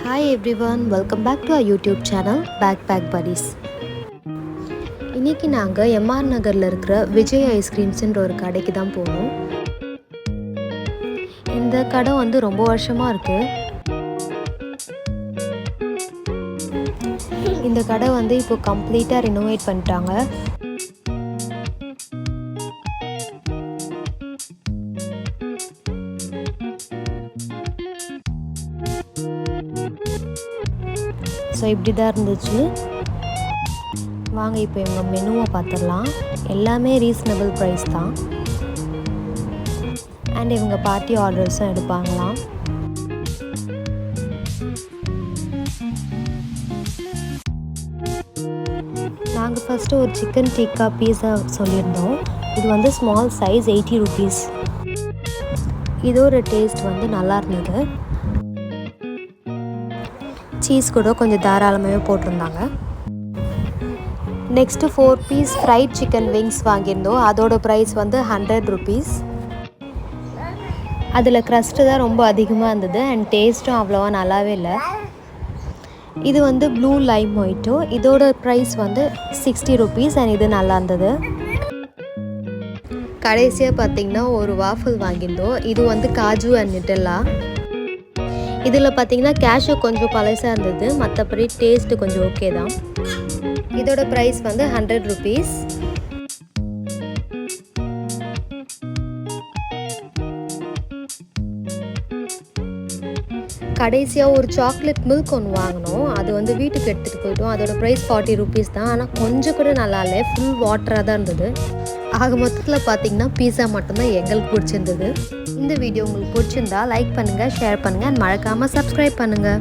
Hi everyone, welcome back to our YouTube channel Backpack Buddies. இன்னைக்கு நாங்க MR நகர்ல இருக்கிற விஜய் ஐஸ்கிரீம்ஸ்ன்ற ஒரு கடைக்கு தான் போறோம். இந்த கடை வந்து ரொம்ப வருஷமா இருக்கு. இந்த கடை வந்து இப்போ கம்ப்ளீட்டா ரினோவேட் பண்ணிட்டாங்க. ஸோ இப்படி தான் இருந்துச்சு. வாங்க இப்போ இவங்க மெனுவை பார்த்துடலாம். எல்லாமே ரீசனபிள் ப்ரைஸ் தான். அண்ட் இவங்க பார்ட்டி ஆர்டர்ஸும் எடுப்பாங்களாம். நாங்கள் ஃபஸ்ட்டு ஒரு சிக்கன் டிக்கா பீஸா சொல்லியிருந்தோம். இது வந்து ஸ்மால் சைஸ் 80 rupees. இதோட டேஸ்ட் வந்து நல்லா இருந்தது. சீஸ் கூட கொஞ்சம் தாராளமாகவே போட்டிருந்தாங்க. Next 4 piece fried chicken wings வாங்கியிருந்தோம். அதோட ப்ரைஸ் வந்து 100 rupees. அதில் க்ரஸ்ட்டு தான் ரொம்ப அதிகமாக இருந்தது அண்ட் டேஸ்ட்டும் அவ்வளோவா நல்லாவே இல்லை. இது வந்து ப்ளூ லைம் மொய்ட்டோ. இதோட ப்ரைஸ் வந்து 60 rupees அண்ட் இது நல்லா இருந்தது. கடைசியாக பார்த்திங்கன்னா ஒரு வாஃபிள் வாங்கியிருந்தோம். இது வந்து காஜு அண்ட் நிட்டெல்லா. இதில் பார்த்திங்கன்னா கேஷ்யூ கொஞ்சம் பழசாக இருந்தது, மற்றபடி டேஸ்ட்டு கொஞ்சம் ஓகே தான். இதோட ப்ரைஸ் வந்து 100 rupees. கடைசியாக ஒரு சாக்லேட் மில்க் ஒன்று வாங்கினோம். அது வந்து வீட்டுக்கு எடுத்துகிட்டு போயிட்டோம். அதோட ப்ரைஸ் 40 rupees தான். ஆனால் கொஞ்சம் கூட நல்லா இல்லை, ஃபுல் வாட்டராக தான் இருந்தது. ஆக மொத்தத்தில் பார்த்திங்கன்னா பீஸா மட்டும்தான் எங்களுக்கு பிடிச்சிருந்தது. இந்த வீடியோ உங்களுக்கு பிடிச்சிருந்தா லைக் பண்ணுங்கள், ஷேர் பண்ணுங்கள் அண்ட் மறக்காமல் சப்ஸ்கிரைப் பண்ணுங்கள்.